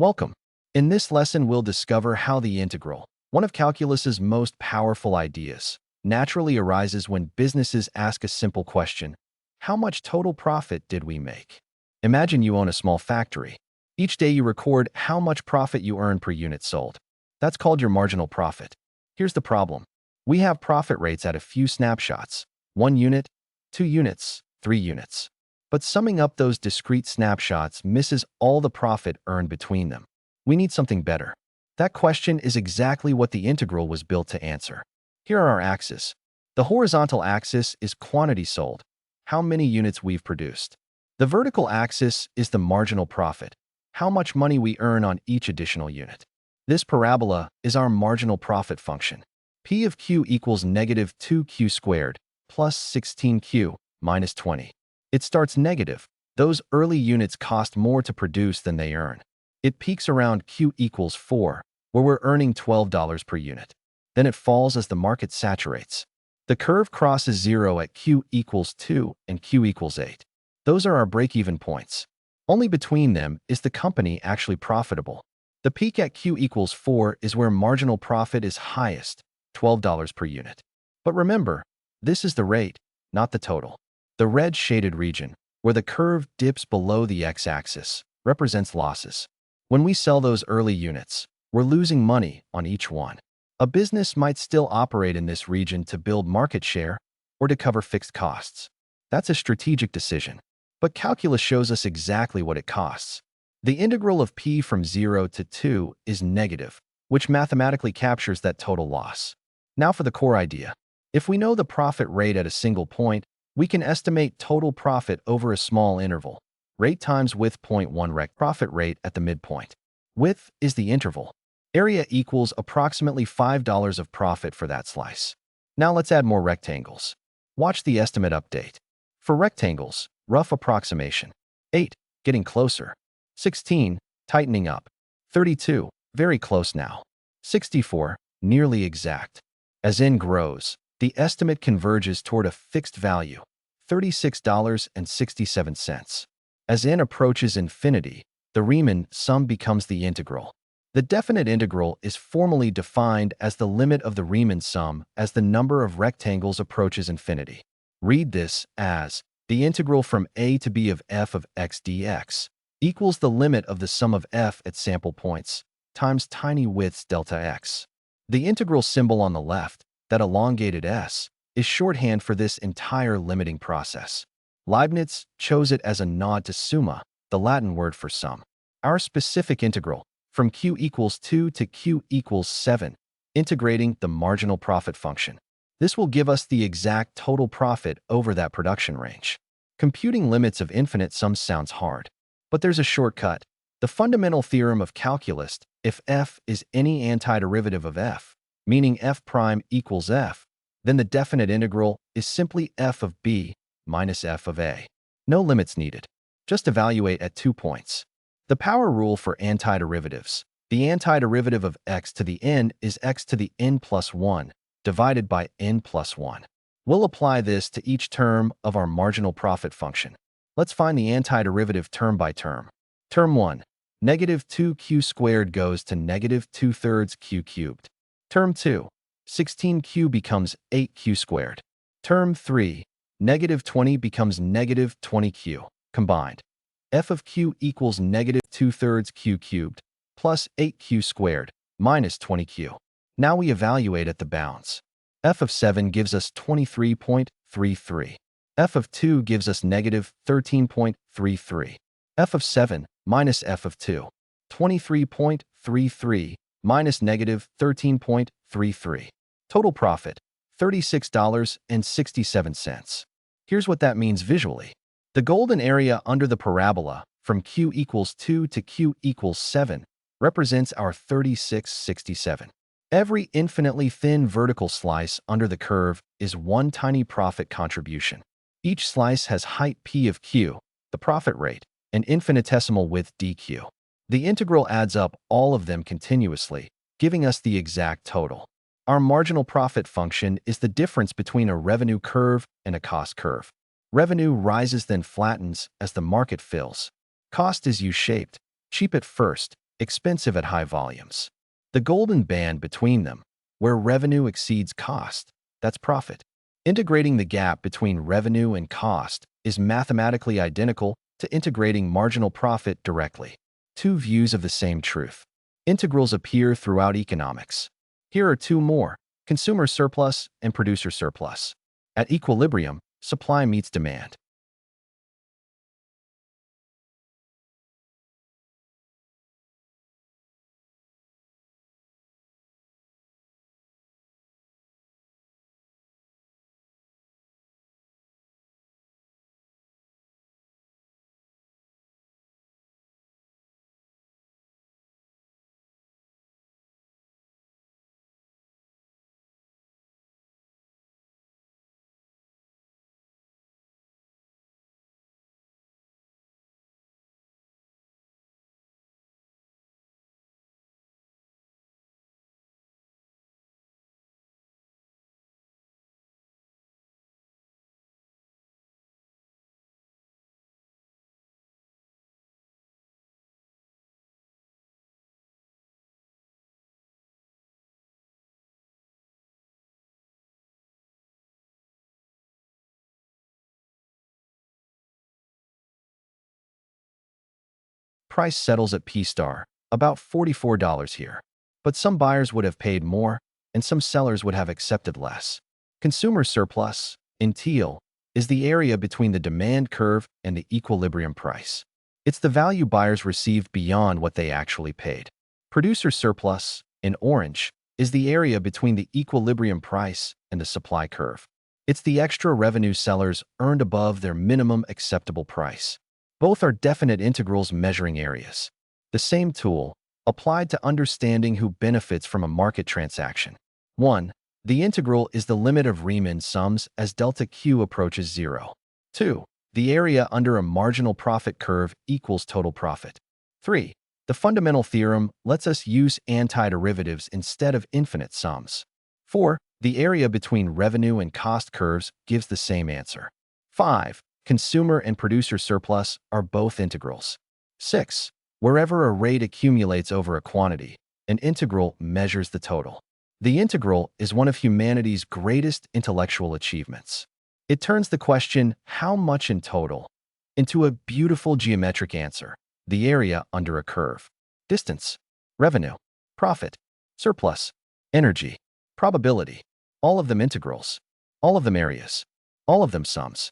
Welcome. In this lesson, we'll discover how the integral, one of calculus's most powerful ideas, naturally arises when businesses ask a simple question: how much total profit did we make? Imagine you own a small factory. Each day you record how much profit you earn per unit sold. That's called your marginal profit. Here's the problem. We have profit rates at a few snapshots: 1 unit, 2 units, 3 units. But summing up those discrete snapshots misses all the profit earned between them. We need something better. That question is exactly what the integral was built to answer. Here are our axes. The horizontal axis is quantity sold, how many units we've produced. The vertical axis is the marginal profit, how much money we earn on each additional unit. This parabola is our marginal profit function. P of Q equals negative 2Q squared plus 16Q minus 20. It starts negative. Those early units cost more to produce than they earn. It peaks around Q equals 4, where we're earning $12 per unit. Then it falls as the market saturates. The curve crosses 0 at Q equals 2 and Q equals 8. Those are our break-even points. Only between them is the company actually profitable. The peak at Q equals 4 is where marginal profit is highest, $12 per unit. But remember, this is the rate, not the total. The red shaded region, where the curve dips below the x-axis, represents losses. When we sell those early units, we're losing money on each one. A business might still operate in this region to build market share or to cover fixed costs. That's a strategic decision. But calculus shows us exactly what it costs. The integral of p from 0 to 2 is negative, which mathematically captures that total loss. Now for the core idea. If we know the profit rate at a single point, we can estimate total profit over a small interval. Rate times width 0.1 rect profit rate at the midpoint. Width is the interval. Area equals approximately $5 of profit for that slice. Now let's add more rectangles. Watch the estimate update. For rectangles, rough approximation. 8, getting closer. 16, tightening up. 32, very close now. 64, nearly exact. As n grows, the estimate converges toward a fixed value, $36.67. As n approaches infinity, the Riemann sum becomes the integral. The definite integral is formally defined as the limit of the Riemann sum as the number of rectangles approaches infinity. Read this as the integral from a to b of f of x dx equals the limit of the sum of f at sample points times tiny widths delta x. The integral symbol on the left, that elongated s, is shorthand for this entire limiting process. Leibniz chose it as a nod to summa, the Latin word for sum. Our specific integral, from q equals 2 to q equals 7, integrating the marginal profit function. This will give us the exact total profit over that production range. Computing limits of infinite sums sounds hard, but there's a shortcut. The fundamental theorem of calculus: if f is any antiderivative of f, meaning f prime equals f, then the definite integral is simply f of b minus f of a. No limits needed. Just evaluate at 2 points. The power rule for antiderivatives. The antiderivative of x to the n is x to the n plus 1 divided by n plus 1. We'll apply this to each term of our marginal profit function. Let's find the antiderivative term by term. Term 1, negative 2q squared goes to negative 2/3 q cubed. Term 2, 16q becomes 8q squared. Term 3, negative 20 becomes negative 20q. Combined, f of q equals negative 2/3 q cubed plus 8q squared minus 20q. Now we evaluate at the bounds. F of 7 gives us 23.33. F of 2 gives us negative 13.33. F of 7 minus f of 2, 23.33 minus negative 13.33. Total profit, $36.67. Here's what that means visually. The golden area under the parabola from q equals 2 to q equals 7 represents our 36.67. Every infinitely thin vertical slice under the curve is one tiny profit contribution. Each slice has height p of q, the profit rate, and infinitesimal width dq. The integral adds up all of them continuously, giving us the exact total. Our marginal profit function is the difference between a revenue curve and a cost curve. Revenue rises then flattens as the market fills. Cost is U-shaped, cheap at first, expensive at high volumes. The golden band between them, where revenue exceeds cost, that's profit. Integrating the gap between revenue and cost is mathematically identical to integrating marginal profit directly. Two views of the same truth. Integrals appear throughout economics. Here are two more: consumer surplus and producer surplus. At equilibrium, supply meets demand. Price settles at P star, about $44 here. But some buyers would have paid more, and some sellers would have accepted less. Consumer surplus, in teal, is the area between the demand curve and the equilibrium price. It's the value buyers received beyond what they actually paid. Producer surplus, in orange, is the area between the equilibrium price and the supply curve. It's the extra revenue sellers earned above their minimum acceptable price. Both are definite integrals measuring areas. The same tool, applied to understanding who benefits from a market transaction. 1. The integral is the limit of Riemann sums as delta Q approaches 0. 2. The area under a marginal profit curve equals total profit. 3. The fundamental theorem lets us use antiderivatives instead of infinite sums. 4. The area between revenue and cost curves gives the same answer. 5. Consumer and producer surplus are both integrals. 6. Wherever a rate accumulates over a quantity, an integral measures the total. The integral is one of humanity's greatest intellectual achievements. It turns the question, how much in total, into a beautiful geometric answer: the area under a curve. Distance, revenue, profit, surplus, energy, probability. All of them integrals. All of them areas. All of them sums.